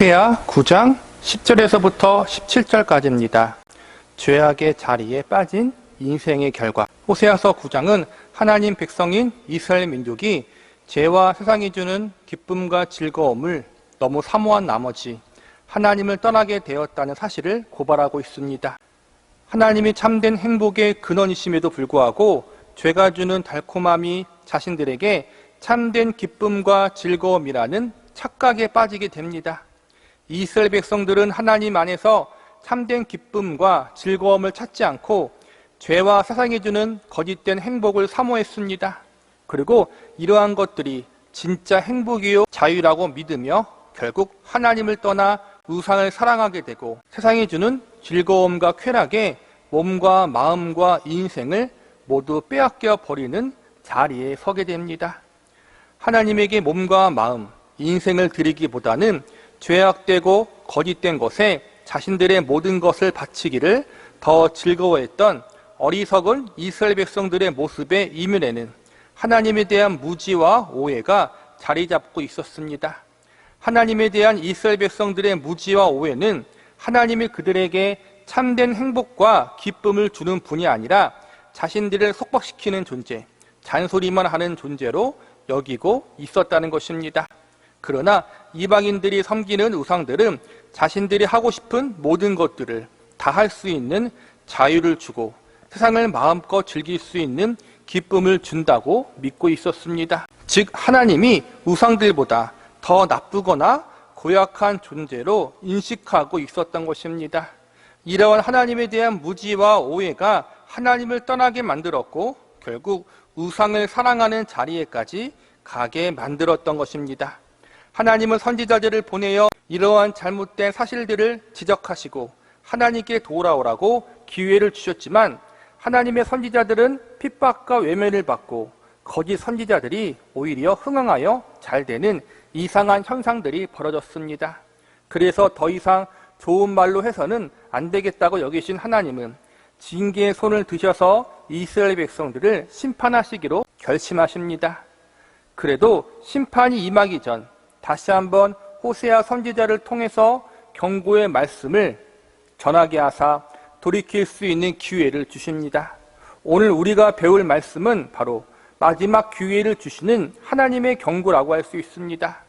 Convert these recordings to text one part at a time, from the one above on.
호세아 9장 10절에서부터 17절까지입니다. 죄악의 자리에 빠진 인생의 결과. 호세아서 9장은 하나님 백성인 이스라엘 민족이 죄와 세상이 주는 기쁨과 즐거움을 너무 사모한 나머지 하나님을 떠나게 되었다는 사실을 고발하고 있습니다. 하나님이 참된 행복의 근원이심에도 불구하고 죄가 주는 달콤함이 자신들에게 참된 기쁨과 즐거움이라는 착각에 빠지게 됩니다. 이스라엘 백성들은 하나님 안에서 참된 기쁨과 즐거움을 찾지 않고 죄와 세상이 주는 거짓된 행복을 사모했습니다. 그리고 이러한 것들이 진짜 행복이요 자유라고 믿으며 결국 하나님을 떠나 우상을 사랑하게 되고 세상이 주는 즐거움과 쾌락에 몸과 마음과 인생을 모두 빼앗겨 버리는 자리에 서게 됩니다. 하나님에게 몸과 마음, 인생을 드리기보다는 죄악되고 거짓된 것에 자신들의 모든 것을 바치기를 더 즐거워했던 어리석은 이스라엘 백성들의 모습의 이면에는 하나님에 대한 무지와 오해가 자리 잡고 있었습니다. 하나님에 대한 이스라엘 백성들의 무지와 오해는 하나님이 그들에게 참된 행복과 기쁨을 주는 분이 아니라 자신들을 속박시키는 존재, 잔소리만 하는 존재로 여기고 있었다는 것입니다. 그러나 이방인들이 섬기는 우상들은 자신들이 하고 싶은 모든 것들을 다 할 수 있는 자유를 주고 세상을 마음껏 즐길 수 있는 기쁨을 준다고 믿고 있었습니다. 즉 하나님이 우상들보다 더 나쁘거나 고약한 존재로 인식하고 있었던 것입니다. 이러한 하나님에 대한 무지와 오해가 하나님을 떠나게 만들었고 결국 우상을 사랑하는 자리에까지 가게 만들었던 것입니다. 하나님은 선지자들을 보내어 이러한 잘못된 사실들을 지적하시고 하나님께 돌아오라고 기회를 주셨지만 하나님의 선지자들은 핍박과 외면을 받고 거짓 선지자들이 오히려 흥황하여 잘 되는 이상한 현상들이 벌어졌습니다. 그래서 더 이상 좋은 말로 해서는 안 되겠다고 여기신 하나님은 징계의 손을 드셔서 이스라엘 백성들을 심판하시기로 결심하십니다. 그래도 심판이 임하기 전 다시 한번 호세아 선지자를 통해서 경고의 말씀을 전하게 하사 돌이킬 수 있는 기회를 주십니다. 오늘 우리가 배울 말씀은 바로 마지막 기회를 주시는 하나님의 경고라고 할 수 있습니다.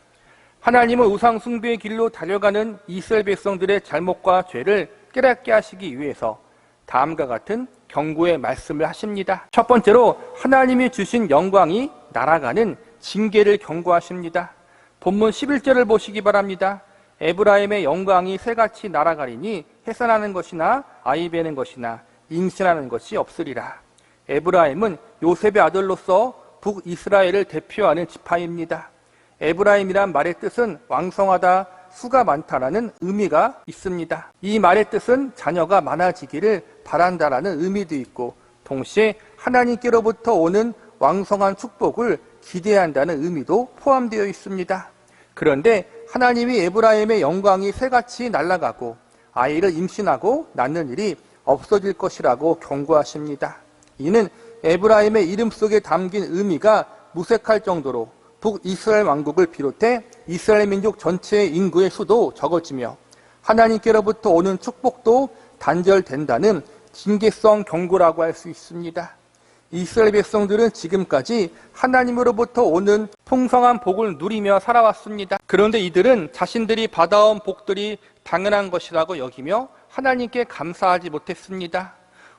하나님은 우상 숭배의 길로 달려가는 이스라엘 백성들의 잘못과 죄를 깨닫게 하시기 위해서 다음과 같은 경고의 말씀을 하십니다. 첫 번째로 하나님이 주신 영광이 날아가는 징계를 경고하십니다. 본문 11절을 보시기 바랍니다. 에브라임의 영광이 새같이 날아가리니 해산하는 것이나 아이 베는 것이나 임신하는 것이 없으리라. 에브라임은 요셉의 아들로서 북이스라엘을 대표하는 지파입니다. 에브라임이란 말의 뜻은 왕성하다, 수가 많다라는 의미가 있습니다. 이 말의 뜻은 자녀가 많아지기를 바란다라는 의미도 있고 동시에 하나님께로부터 오는 왕성한 축복을 기대한다는 의미도 포함되어 있습니다. 그런데 하나님이 에브라임의 영광이 새같이 날아가고 아이를 임신하고 낳는 일이 없어질 것이라고 경고하십니다. 이는 에브라임의 이름 속에 담긴 의미가 무색할 정도로 북이스라엘 왕국을 비롯해 이스라엘 민족 전체의 인구의 수도 적어지며 하나님께로부터 오는 축복도 단절된다는 징계성 경고라고 할 수 있습니다. 이스라엘 백성들은 지금까지 하나님으로부터 오는 풍성한 복을 누리며 살아왔습니다. 그런데 이들은 자신들이 받아온 복들이 당연한 것이라고 여기며 하나님께 감사하지 못했습니다.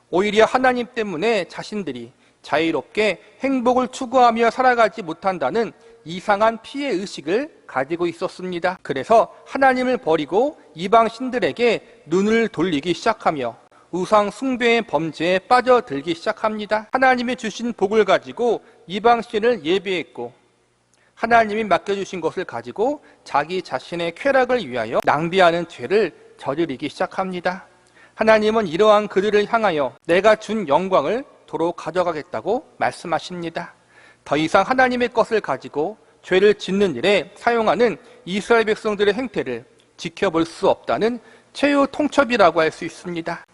오히려 하나님 때문에 자신들이 자유롭게 행복을 추구하며 살아가지 못한다는 이상한 피해의식을 가지고 있었습니다. 그래서 하나님을 버리고 이방 신들에게 눈을 돌리기 시작하며 우상 숭배의 범죄에 빠져들기 시작합니다. 하나님이 주신 복을 가지고 이방신을 예배했고 하나님이 맡겨주신 것을 가지고 자기 자신의 쾌락을 위하여 낭비하는 죄를 저지르기 시작합니다. 하나님은 이러한 그들을 향하여 내가 준 영광을 도로 가져가겠다고 말씀하십니다. 더 이상 하나님의 것을 가지고 죄를 짓는 일에 사용하는 이스라엘 백성들의 행태를 지켜볼 수 없다는 최후 통첩이라고 할 수 있습니다.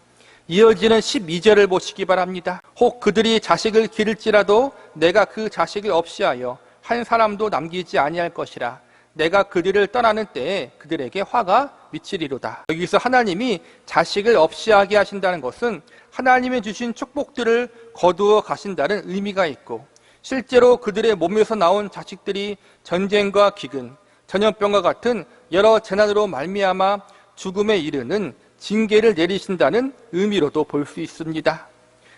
이어지는 12절을 보시기 바랍니다. 혹 그들이 자식을 기를지라도 내가 그 자식을 없이하여 한 사람도 남기지 아니할 것이라. 내가 그들을 떠나는 때에 그들에게 화가 미치리로다. 여기서 하나님이 자식을 없이 하게 하신다는 것은 하나님이 주신 축복들을 거두어 가신다는 의미가 있고, 실제로 그들의 몸에서 나온 자식들이 전쟁과 기근, 전염병과 같은 여러 재난으로 말미암아 죽음에 이르는 징계를 내리신다는 의미로도 볼 수 있습니다.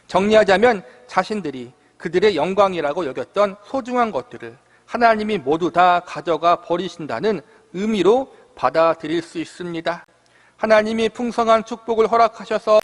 정리하자면 자신들이 그들의 영광이라고 여겼던 소중한 것들을 하나님이 모두 다 가져가 버리신다는 의미로 받아들일 수 있습니다. 하나님이 풍성한 축복을 허락하셔서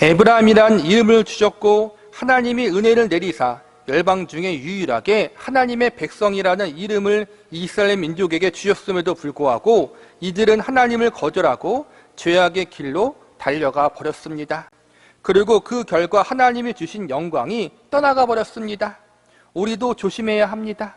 에브라임이란 이름을 주셨고, 하나님이 은혜를 내리사 열방 중에 유일하게 하나님의 백성이라는 이름을 이스라엘 민족에게 주셨음에도 불구하고 이들은 하나님을 거절하고 죄악의 길로 달려가 버렸습니다. 그리고 그 결과 하나님이 주신 영광이 떠나가 버렸습니다. 우리도 조심해야 합니다.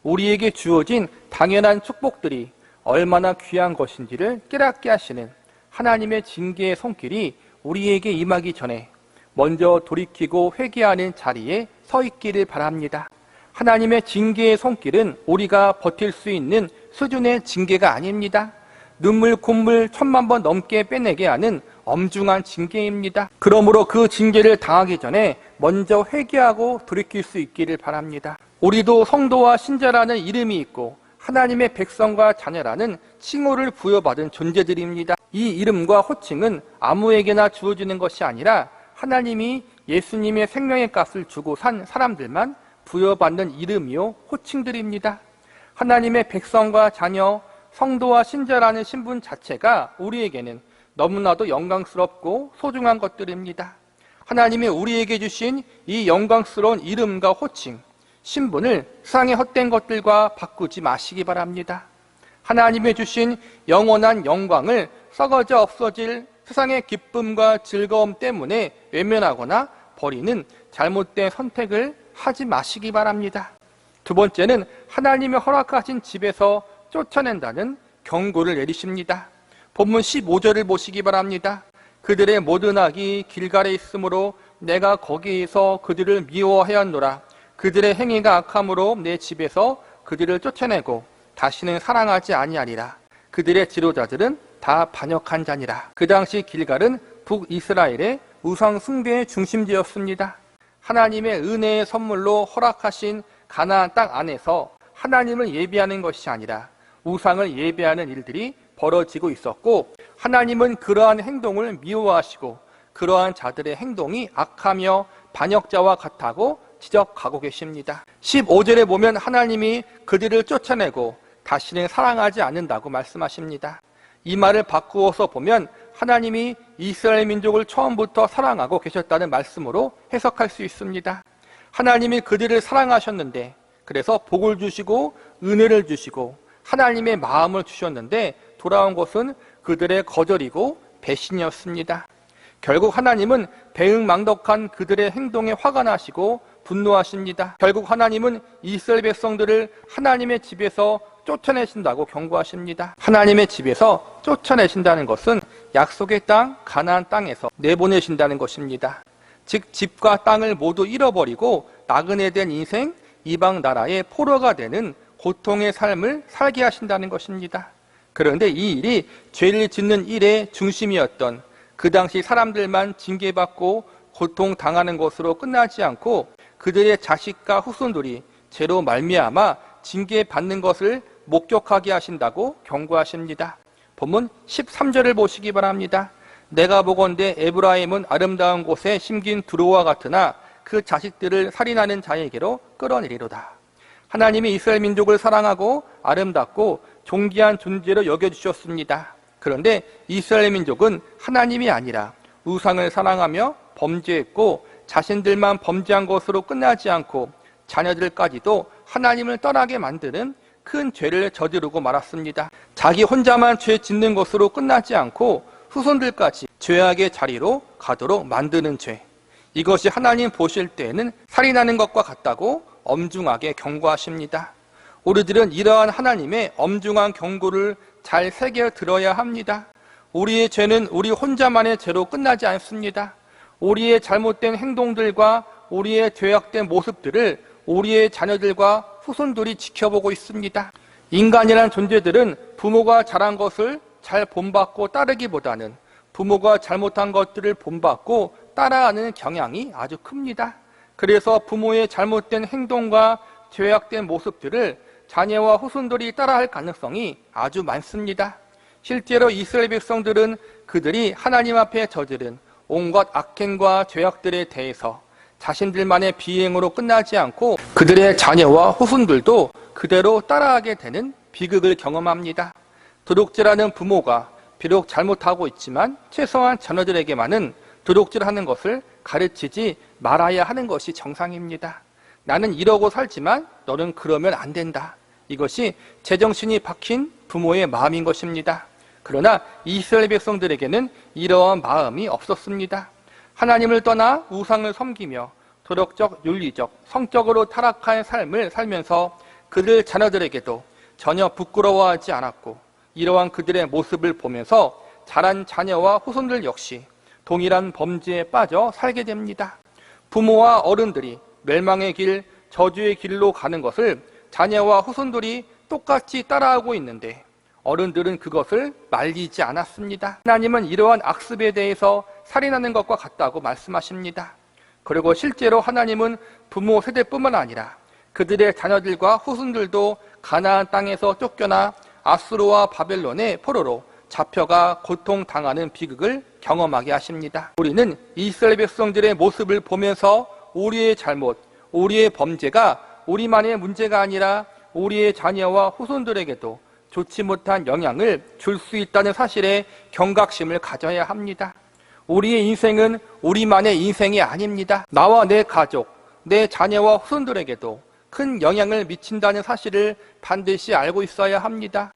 우리에게 주어진 당연한 축복들이 얼마나 귀한 것인지를 깨닫게 하시는 하나님의 징계의 손길이 우리에게 임하기 전에 먼저 돌이키고 회개하는 자리에 서 있기를 바랍니다. 하나님의 징계의 손길은 우리가 버틸 수 있는 수준의 징계가 아닙니다. 눈물 콧물 1000만 번 넘게 빼내게 하는 엄중한 징계입니다. 그러므로 그 징계를 당하기 전에 먼저 회개하고 돌이킬 수 있기를 바랍니다. 우리도 성도와 신자라는 이름이 있고 하나님의 백성과 자녀라는 칭호를 부여받은 존재들입니다. 이 이름과 호칭은 아무에게나 주어지는 것이 아니라 하나님이 예수님의 생명의 값을 주고 산 사람들만 부여받는 이름이요 호칭들입니다. 하나님의 백성과 자녀, 성도와 신자라는 신분 자체가 우리에게는 너무나도 영광스럽고 소중한 것들입니다. 하나님이 우리에게 주신 이 영광스러운 이름과 호칭, 신분을 세상의 헛된 것들과 바꾸지 마시기 바랍니다. 하나님이 주신 영원한 영광을 썩어져 없어질 세상의 기쁨과 즐거움 때문에 외면하거나 버리는 잘못된 선택을 하지 마시기 바랍니다. 두 번째는 하나님이 허락하신 집에서 쫓아낸다는 경고를 내리십니다. 본문 15절을 보시기 바랍니다. 그들의 모든 악이 길갈에 있으므로 내가 거기에서 그들을 미워하였노라. 그들의 행위가 악함으로 내 집에서 그들을 쫓아내고 다시는 사랑하지 아니하리라. 그들의 지도자들은 다 반역한 자니라. 그 당시 길갈은 북이스라엘의 우상 숭배의 중심지였습니다. 하나님의 은혜의 선물로 허락하신 가나안 땅 안에서 하나님을 예배하는 것이 아니라 우상을 예배하는 일들이 벌어지고 있었고, 하나님은 그러한 행동을 미워하시고 그러한 자들의 행동이 악하며 반역자와 같다고 지적하고 계십니다. 15절에 보면 하나님이 그들을 쫓아내고 다시는 사랑하지 않는다고 말씀하십니다. 이 말을 바꾸어서 보면 하나님이 이스라엘 민족을 처음부터 사랑하고 계셨다는 말씀으로 해석할 수 있습니다. 하나님이 그들을 사랑하셨는데, 그래서 복을 주시고 은혜를 주시고 하나님의 마음을 주셨는데 돌아온 것은 그들의 거절이고 배신이었습니다. 결국 하나님은 배은망덕한 그들의 행동에 화가 나시고 분노하십니다. 결국 하나님은 이스라엘 백성들을 하나님의 집에서 쫓아내신다고 경고하십니다. 하나님의 집에서 쫓아내신다는 것은 약속의 땅 가나안 땅에서 내보내신다는 것입니다. 즉 집과 땅을 모두 잃어버리고 나그네된 인생, 이방 나라의 포로가 되는 고통의 삶을 살게 하신다는 것입니다. 그런데 이 일이 죄를 짓는 일의 중심이었던 그 당시 사람들만 징계받고 고통당하는 것으로 끝나지 않고 그들의 자식과 후손들이 죄로 말미암아 징계받는 것을 목격하게 하신다고 경고하십니다. 본문 13절을 보시기 바랍니다. 내가 보건대 에브라임은 아름다운 곳에 심긴 두루와 같으나 그 자식들을 살인하는 자에게로 끌어내리로다. 하나님이 이스라엘 민족을 사랑하고 아름답고 존귀한 존재로 여겨주셨습니다. 그런데 이스라엘 민족은 하나님이 아니라 우상을 사랑하며 범죄했고 자신들만 범죄한 것으로 끝나지 않고 자녀들까지도 하나님을 떠나게 만드는 큰 죄를 저지르고 말았습니다. 자기 혼자만 죄 짓는 것으로 끝나지 않고 후손들까지 죄악의 자리로 가도록 만드는 죄, 이것이 하나님 보실 때에는 살인하는 것과 같다고 엄중하게 경고하십니다. 우리들은 이러한 하나님의 엄중한 경고를 잘 새겨 들어야 합니다. 우리의 죄는 우리 혼자만의 죄로 끝나지 않습니다. 우리의 잘못된 행동들과 우리의 죄악된 모습들을 우리의 자녀들과 후손들이 지켜보고 있습니다. 인간이란 존재들은 부모가 잘한 것을 잘 본받고 따르기보다는 부모가 잘못한 것들을 본받고 따라하는 경향이 아주 큽니다. 그래서 부모의 잘못된 행동과 죄악된 모습들을 자녀와 후손들이 따라할 가능성이 아주 많습니다. 실제로 이스라엘 백성들은 그들이 하나님 앞에 저지른 온갖 악행과 죄악들에 대해서 자신들만의 비행으로 끝나지 않고 그들의 자녀와 후손들도 그대로 따라하게 되는 비극을 경험합니다. 도둑질하는 부모가 비록 잘못하고 있지만 최소한 자녀들에게만은 도둑질하는 것을 가르치지 말아야 하는 것이 정상입니다. 나는 이러고 살지만 너는 그러면 안 된다. 이것이 제정신이 박힌 부모의 마음인 것입니다. 그러나 이스라엘 백성들에게는 이러한 마음이 없었습니다. 하나님을 떠나 우상을 섬기며 도덕적, 윤리적, 성적으로 타락한 삶을 살면서 그들 자녀들에게도 전혀 부끄러워하지 않았고 이러한 그들의 모습을 보면서 자란 자녀와 후손들 역시 동일한 범죄에 빠져 살게 됩니다. 부모와 어른들이 멸망의 길, 저주의 길로 가는 것을 자녀와 후손들이 똑같이 따라하고 있는데 어른들은 그것을 말리지 않았습니다. 하나님은 이러한 악습에 대해서 살인하는 것과 같다고 말씀하십니다. 그리고 실제로 하나님은 부모 세대뿐만 아니라 그들의 자녀들과 후손들도 가나안 땅에서 쫓겨나 아수르와 바벨론의 포로로 잡혀가 고통당하는 비극을 경험하게 하십니다. 우리는 이스라엘 백성들의 모습을 보면서 우리의 잘못, 우리의 범죄가 우리만의 문제가 아니라 우리의 자녀와 후손들에게도 좋지 못한 영향을 줄 수 있다는 사실에 경각심을 가져야 합니다. 우리의 인생은 우리만의 인생이 아닙니다. 나와 내 가족, 내 자녀와 후손들에게도 큰 영향을 미친다는 사실을 반드시 알고 있어야 합니다.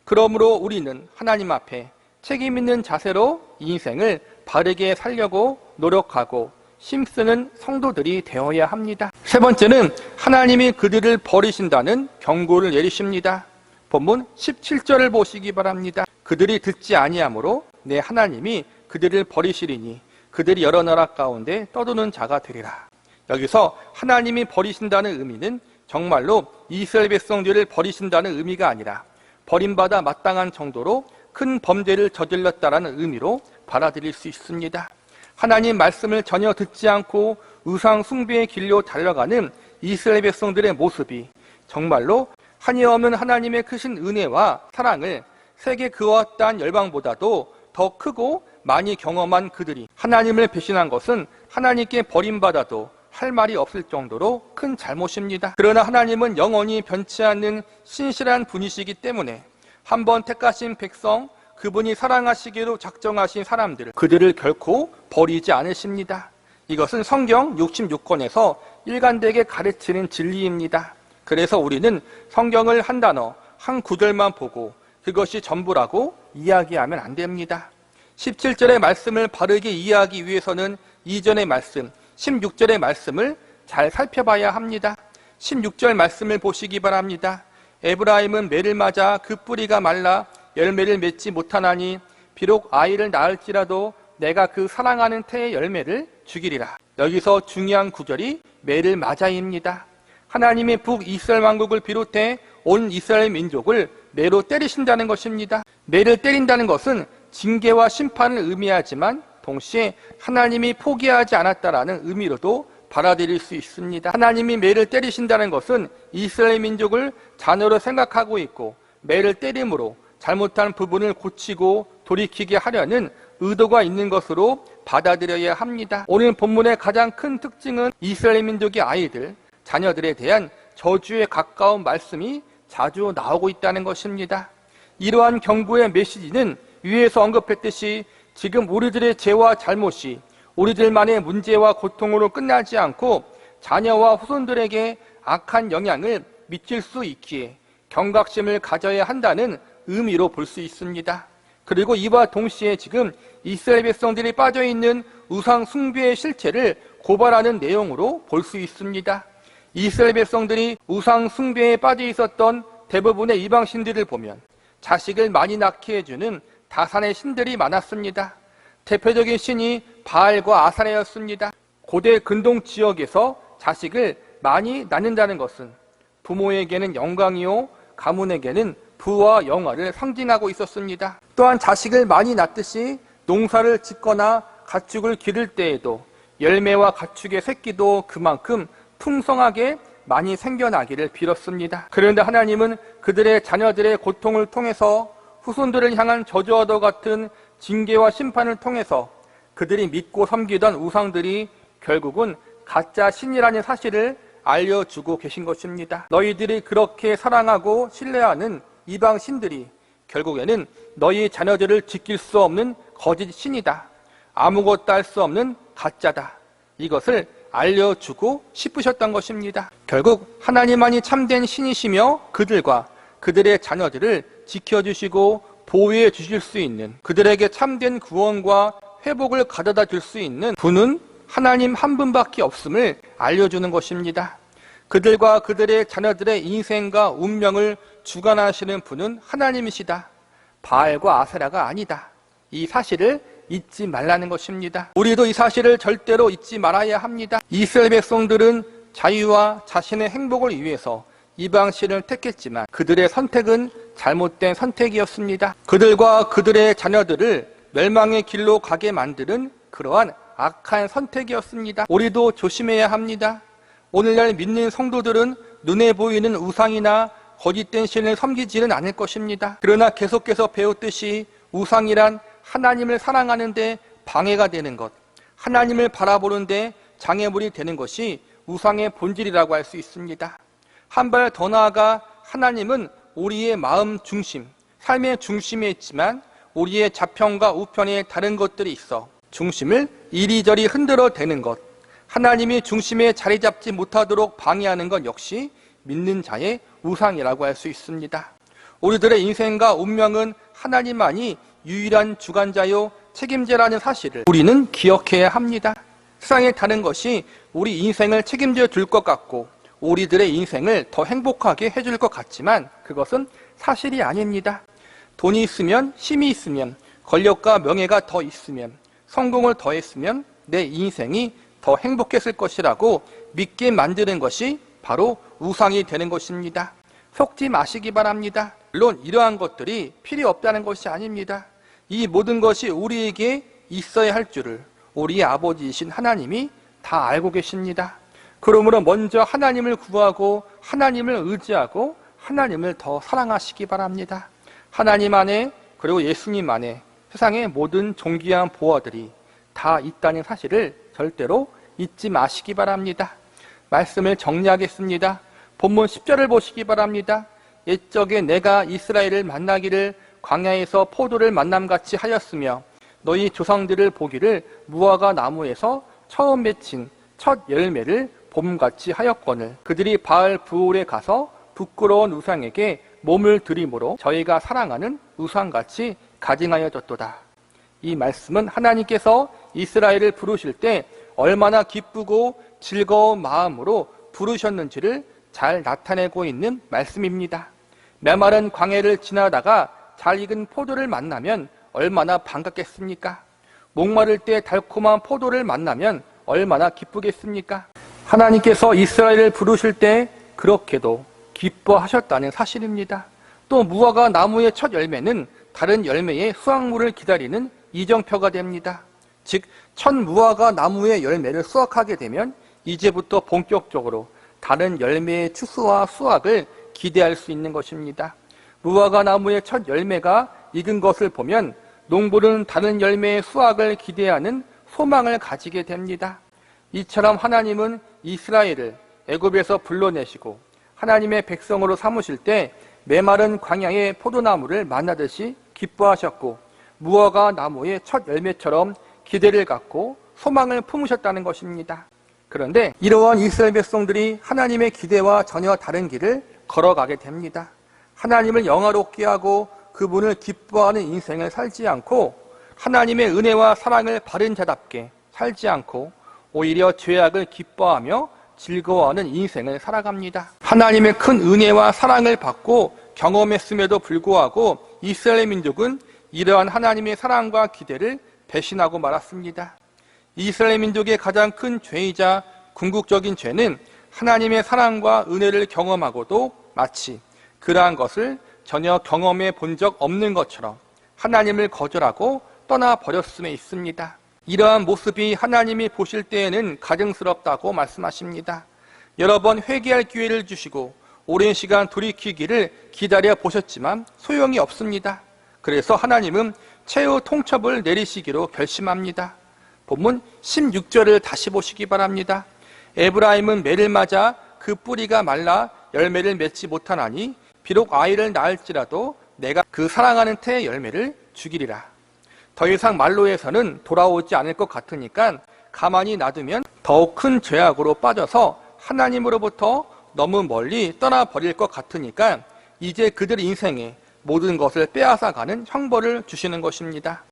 그러므로 우리는 하나님 앞에 책임 있는 자세로 인생을 바르게 살려고 노력하고 힘쓰는 성도들이 되어야 합니다. 세 번째는 하나님이 그들을 버리신다는 경고를 내리십니다. 본문 17절을 보시기 바랍니다. 그들이 듣지 아니하므로 내 하나님이 그들을 버리시리니 그들이 여러 나라 가운데 떠도는 자가 되리라. 여기서 하나님이 버리신다는 의미는 정말로 이스라엘 백성들을 버리신다는 의미가 아니라 버림받아 마땅한 정도로 큰 범죄를 저질렀다라는 의미로 받아들일 수 있습니다. 하나님 말씀을 전혀 듣지 않고 우상 숭배의 길로 달려가는 이스라엘 백성들의 모습이 정말로 한이없는 하나님의 크신 은혜와 사랑을 세계 그 어떠한 열방보다도 더 크고 많이 경험한 그들이 하나님을 배신한 것은 하나님께 버림받아도 할 말이 없을 정도로 큰 잘못입니다. 그러나 하나님은 영원히 변치 않는 신실한 분이시기 때문에 한번 택하신 백성, 그분이 사랑하시기로 작정하신 사람들, 그들을 결코 버리지 않으십니다. 이것은 성경 66권에서 일관되게 가르치는 진리입니다. 그래서 우리는 성경을 한 단어, 한 구절만 보고 그것이 전부라고 이야기하면 안 됩니다. 17절의 말씀을 바르게 이해하기 위해서는 이전의 말씀, 16절의 말씀을 잘 살펴봐야 합니다. 16절 말씀을 보시기 바랍니다. 에브라임은 매를 맞아 그 뿌리가 말라 열매를 맺지 못하나니 비록 아이를 낳을지라도 내가 그 사랑하는 태의 열매를 죽이리라. 여기서 중요한 구절이 매를 맞아입니다. 하나님이 북이스라엘 왕국을 비롯해 온 이스라엘 민족을 매로 때리신다는 것입니다. 매를 때린다는 것은 징계와 심판을 의미하지만 동시에 하나님이 포기하지 않았다라는 의미로도 받아들일 수 있습니다. 하나님이 매를 때리신다는 것은 이스라엘 민족을 자녀로 생각하고 있고 매를 때림으로 잘못한 부분을 고치고 돌이키게 하려는 의도가 있는 것으로 받아들여야 합니다. 오늘 본문의 가장 큰 특징은 이스라엘 민족의 아이들, 자녀들에 대한 저주에 가까운 말씀이 자주 나오고 있다는 것입니다. 이러한 경고의 메시지는 위에서 언급했듯이 지금 우리들의 죄와 잘못이 우리들만의 문제와 고통으로 끝나지 않고 자녀와 후손들에게 악한 영향을 미칠 수 있기에 경각심을 가져야 한다는 의미로 볼 수 있습니다. 그리고 이와 동시에 지금 이스라엘 백성들이 빠져있는 우상 숭배의 실체를 고발하는 내용으로 볼 수 있습니다. 이스라엘 백성들이 우상 숭배에 빠져 있었던 대부분의 이방신들을 보면 자식을 많이 낳게 해주는 다산의 신들이 많았습니다. 대표적인 신이 바알과 아사레였습니다. 고대 근동 지역에서 자식을 많이 낳는다는 것은 부모에게는 영광이요 가문에게는 부와 영화를 상징하고 있었습니다. 또한 자식을 많이 낳듯이 농사를 짓거나 가축을 기를 때에도 열매와 가축의 새끼도 그만큼 풍성하게 많이 생겨나기를 빌었습니다. 그런데 하나님은 그들의 자녀들의 고통을 통해서 후손들을 향한 저주와도 같은 징계와 심판을 통해서 그들이 믿고 섬기던 우상들이 결국은 가짜 신이라는 사실을 알려주고 계신 것입니다. 너희들이 그렇게 사랑하고 신뢰하는 이방 신들이 결국에는 너희 자녀들을 지킬 수 없는 거짓 신이다. 아무것도 할 수 없는 가짜다. 이것을 알려주고 싶으셨던 것입니다. 결국 하나님만이 참된 신이시며 그들과 그들의 자녀들을 지켜주시고 보호해 주실 수 있는, 그들에게 참된 구원과 회복을 가져다 줄 수 있는 분은 하나님 한 분밖에 없음을 알려주는 것입니다. 그들과 그들의 자녀들의 인생과 운명을 주관하시는 분은 하나님이시다. 바알과 아세라가 아니다. 이 사실을 잊지 말라는 것입니다. 우리도 이 사실을 절대로 잊지 말아야 합니다. 이스라엘 백성들은 자유와 자신의 행복을 위해서 이방신을 택했지만 그들의 선택은 잘못된 선택이었습니다. 그들과 그들의 자녀들을 멸망의 길로 가게 만드는 그러한 악한 선택이었습니다. 우리도 조심해야 합니다. 오늘날 믿는 성도들은 눈에 보이는 우상이나 거짓된 신을 섬기지는 않을 것입니다. 그러나 계속해서 배웠듯이 우상이란 하나님을 사랑하는데 방해가 되는 것, 하나님을 바라보는데 장애물이 되는 것이 우상의 본질이라고 할 수 있습니다. 한 발 더 나아가 하나님은 우리의 마음 중심, 삶의 중심에 있지만 우리의 좌편과 우편에 다른 것들이 있어 중심을 이리저리 흔들어 대는 것, 하나님이 중심에 자리 잡지 못하도록 방해하는 것 역시 믿는 자의 우상이라고 할 수 있습니다. 우리들의 인생과 운명은 하나님만이 유일한 주관자요 책임자라는 사실을 우리는 기억해야 합니다. 세상의 다른 것이 우리 인생을 책임져 줄 것 같고 우리들의 인생을 더 행복하게 해줄 것 같지만 그것은 사실이 아닙니다. 돈이 있으면, 힘이 있으면, 권력과 명예가 더 있으면, 성공을 더 했으면 내 인생이 더 행복했을 것이라고 믿게 만드는 것이 바로 우상이 되는 것입니다. 속지 마시기 바랍니다. 물론 이러한 것들이 필요 없다는 것이 아닙니다. 이 모든 것이 우리에게 있어야 할 줄을 우리의 아버지이신 하나님이 다 알고 계십니다. 그러므로 먼저 하나님을 구하고 하나님을 의지하고 하나님을 더 사랑하시기 바랍니다. 하나님 안에 그리고 예수님 안에 세상의 모든 존귀한 보화들이 다 있다는 사실을 절대로 잊지 마시기 바랍니다. 말씀을 정리하겠습니다. 본문 10절을 보시기 바랍니다. 옛적에 내가 이스라엘을 만나기를 광야에서 포도를 만남같이 하였으며 너희 조상들을 보기를 무화과 나무에서 처음 맺힌 첫 열매를 봄같이 하였거늘 그들이 바알 부올에 가서 부끄러운 우상에게 몸을 들이므로 저희가 사랑하는 우상같이 가증하여졌도다. 이 말씀은 하나님께서 이스라엘을 부르실 때 얼마나 기쁘고 즐거운 마음으로 부르셨는지를 잘 나타내고 있는 말씀입니다. 메마른 광야를 지나다가 잘 익은 포도를 만나면 얼마나 반갑겠습니까? 목마를 때 달콤한 포도를 만나면 얼마나 기쁘겠습니까? 하나님께서 이스라엘을 부르실 때 그렇게도 기뻐하셨다는 사실입니다. 또 무화과 나무의 첫 열매는 다른 열매의 수확물을 기다리는 이정표가 됩니다. 즉, 첫 무화과 나무의 열매를 수확하게 되면 이제부터 본격적으로 다른 열매의 추수와 수확을 기대할 수 있는 것입니다. 무화과 나무의 첫 열매가 익은 것을 보면 농부는 다른 열매의 수확을 기대하는 소망을 가지게 됩니다. 이처럼 하나님은 이스라엘을 애굽에서 불러내시고 하나님의 백성으로 삼으실 때 메마른 광야의 포도나무를 만나듯이 기뻐하셨고 무화과 나무의 첫 열매처럼 기대를 갖고 소망을 품으셨다는 것입니다. 그런데 이러한 이스라엘 백성들이 하나님의 기대와 전혀 다른 길을 걸어가게 됩니다. 하나님을 영화롭게 하고 그분을 기뻐하는 인생을 살지 않고 하나님의 은혜와 사랑을 바른 자답게 살지 않고 오히려 죄악을 기뻐하며 즐거워하는 인생을 살아갑니다. 하나님의 큰 은혜와 사랑을 받고 경험했음에도 불구하고 이스라엘 민족은 이러한 하나님의 사랑과 기대를 배신하고 말았습니다. 이스라엘 민족의 가장 큰 죄이자 궁극적인 죄는 하나님의 사랑과 은혜를 경험하고도 마치 그러한 것을 전혀 경험해 본 적 없는 것처럼 하나님을 거절하고 떠나버렸음에 있습니다. 이러한 모습이 하나님이 보실 때에는 가증스럽다고 말씀하십니다. 여러 번 회개할 기회를 주시고 오랜 시간 돌이키기를 기다려 보셨지만 소용이 없습니다. 그래서 하나님은 최후 통첩을 내리시기로 결심합니다. 본문 16절을 다시 보시기 바랍니다. 에브라임은 매를 맞아 그 뿌리가 말라 열매를 맺지 못하나니 비록 아이를 낳을지라도 내가 그 사랑하는 태의 열매를 죽이리라. 더 이상 말로에서는 돌아오지 않을 것 같으니까 가만히 놔두면 더욱 큰 죄악으로 빠져서 하나님으로부터 너무 멀리 떠나버릴 것 같으니까 이제 그들 인생에 모든 것을 빼앗아가는 형벌을 주시는 것입니다.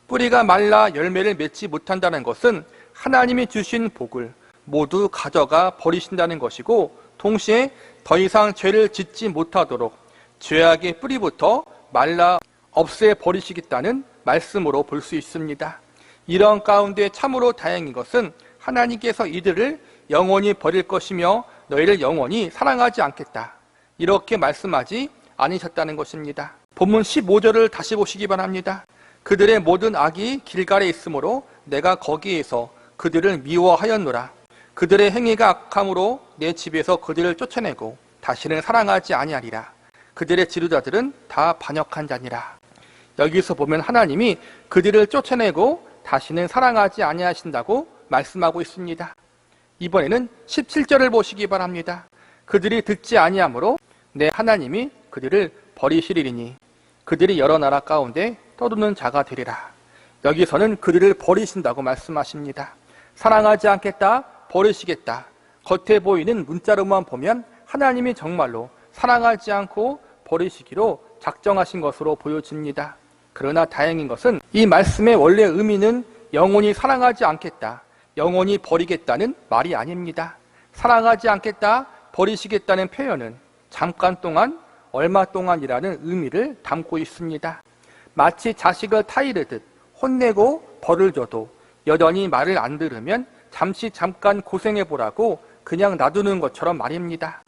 뿌리가 말라 열매를 맺지 못한다는 것은 하나님이 주신 복을 모두 가져가 버리신다는 것이고, 동시에 더 이상 죄를 짓지 못하도록 죄악의 뿌리부터 말라 없애버리시겠다는 말씀으로 볼 수 있습니다. 이런 가운데 참으로 다행인 것은 하나님께서 이들을 영원히 버릴 것이며 너희를 영원히 사랑하지 않겠다, 이렇게 말씀하지 않으셨다는 것입니다. 본문 15절을 다시 보시기 바랍니다. 그들의 모든 악이 길갈에 있으므로 내가 거기에서 그들을 미워하였노라. 그들의 행위가 악함으로 내 집에서 그들을 쫓아내고 다시는 사랑하지 아니하리라. 그들의 지도자들은 다 반역한 자니라. 여기서 보면 하나님이 그들을 쫓아내고 다시는 사랑하지 아니하신다고 말씀하고 있습니다. 이번에는 17절을 보시기 바랍니다. 그들이 듣지 아니하므로 내 하나님이 그들을 버리시리니 그들이 여러 나라 가운데 떠도는 자가 되리라. 여기서는 그들을 버리신다고 말씀하십니다. 사랑하지 않겠다, 버리시겠다. 겉에 보이는 문자로만 보면 하나님이 정말로 사랑하지 않고 버리시기로 작정하신 것으로 보여집니다. 그러나 다행인 것은 이 말씀의 원래 의미는 영원히 사랑하지 않겠다, 영원히 버리겠다는 말이 아닙니다. 사랑하지 않겠다, 버리시겠다는 표현은 잠깐 동안, 얼마 동안이라는 의미를 담고 있습니다. 마치 자식을 타이르듯 혼내고 벌을 줘도 여전히 말을 안 들으면 잠깐 고생해보라고 그냥 놔두는 것처럼 말입니다.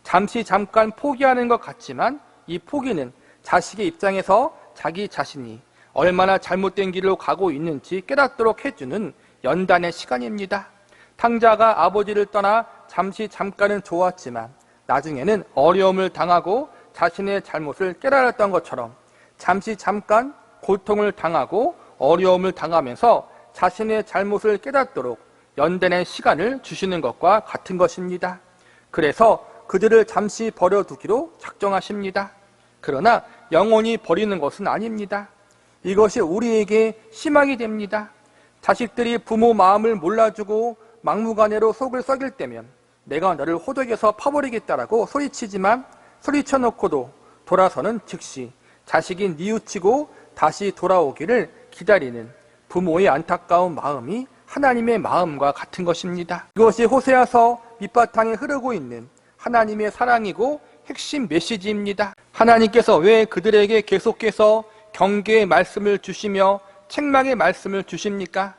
잠깐 포기하는 것 같지만 이 포기는 자식의 입장에서 자기 자신이 얼마나 잘못된 길로 가고 있는지 깨닫도록 해주는 연단의 시간입니다. 탕자가 아버지를 떠나 잠깐은 좋았지만 나중에는 어려움을 당하고 자신의 잘못을 깨달았던 것처럼 잠깐 고통을 당하고 어려움을 당하면서 자신의 잘못을 깨닫도록 연단의 시간을 주시는 것과 같은 것입니다. 그래서 그들을 잠시 버려두기로 작정하십니다. 그러나 영원히 버리는 것은 아닙니다. 이것이 우리에게 희망이 됩니다. 자식들이 부모 마음을 몰라주고 막무가내로 속을 썩일 때면 내가 너를 호적에서 파버리겠다라고 소리치지만 소리쳐놓고도 돌아서는 즉시 자식이 뉘우치고 다시 돌아오기를 기다리는 부모의 안타까운 마음이 하나님의 마음과 같은 것입니다. 이것이 호세아서 밑바탕에 흐르고 있는 하나님의 사랑이고 핵심 메시지입니다. 하나님께서 왜 그들에게 계속해서 경계의 말씀을 주시며 책망의 말씀을 주십니까?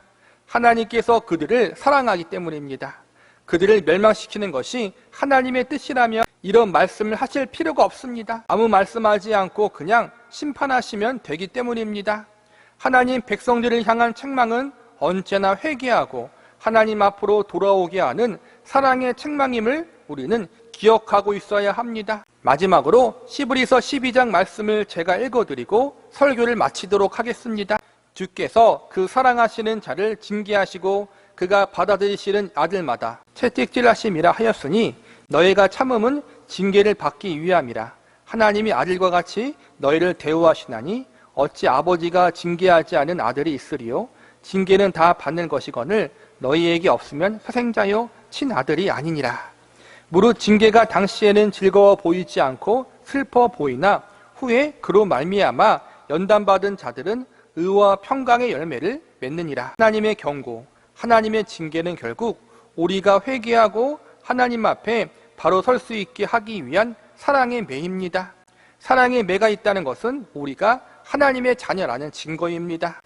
하나님께서 그들을 사랑하기 때문입니다. 그들을 멸망시키는 것이 하나님의 뜻이라면 이런 말씀을 하실 필요가 없습니다. 아무 말씀하지 않고 그냥 심판하시면 되기 때문입니다. 하나님 백성들을 향한 책망은 언제나 회개하고 하나님 앞으로 돌아오게 하는 사랑의 책망임을 우리는 기억하고 있어야 합니다. 마지막으로 시브리서 12장 말씀을 제가 읽어드리고 설교를 마치도록 하겠습니다. 주께서 그 사랑하시는 자를 징계하시고 그가 받아들이시는 아들마다 채찍질하심이라 하였으니 너희가 참음은 징계를 받기 위함이라. 하나님이 아들과 같이 너희를 대우하시나니 어찌 아버지가 징계하지 않은 아들이 있으리요? 징계는 다 받는 것이거늘 너희에게 없으면 사생자요 친아들이 아니니라. 무릇 징계가 당시에는 즐거워 보이지 않고 슬퍼 보이나 후에 그로 말미암아 연단받은 자들은 의와 평강의 열매를 맺느니라. 하나님의 경고, 하나님의 징계는 결국 우리가 회개하고 하나님 앞에 바로 설 수 있게 하기 위한 사랑의 매입니다. 사랑의 매가 있다는 것은 우리가 하나님의 자녀라는 증거입니다.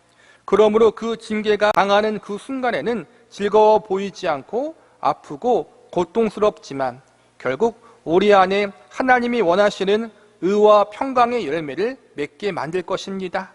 그러므로 그 징계가 당하는 그 순간에는 즐거워 보이지 않고 아프고 고통스럽지만 결국 우리 안에 하나님이 원하시는 의와 평강의 열매를 맺게 만들 것입니다.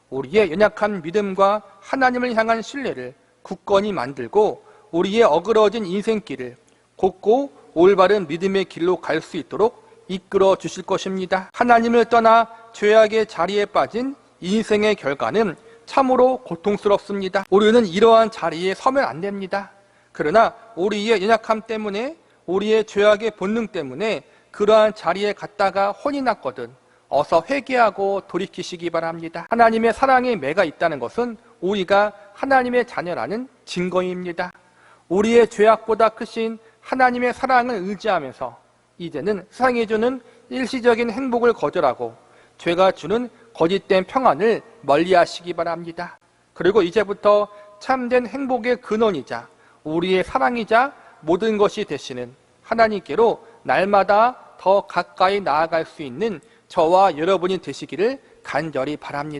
우리의 연약한 믿음과 하나님을 향한 신뢰를 굳건히 만들고 우리의 어그러진 인생길을 곧고 올바른 믿음의 길로 갈 수 있도록 이끌어 주실 것입니다. 하나님을 떠나 죄악의 자리에 빠진 인생의 결과는 참으로 고통스럽습니다. 우리는 이러한 자리에 서면 안 됩니다. 그러나 우리의 연약함 때문에, 우리의 죄악의 본능 때문에 그러한 자리에 갔다가 혼이 났거든 어서 회개하고 돌이키시기 바랍니다. 하나님의 사랑의 매가 있다는 것은 우리가 하나님의 자녀라는 증거입니다. 우리의 죄악보다 크신 하나님의 사랑을 의지하면서 이제는 세상이 주는 일시적인 행복을 거절하고 죄가 주는 거짓된 평안을 멀리하시기 바랍니다. 그리고 이제부터 참된 행복의 근원이자 우리의 사랑이자 모든 것이 되시는 하나님께로 날마다 더 가까이 나아갈 수 있는 저와 여러분이 되시기를 간절히 바랍니다.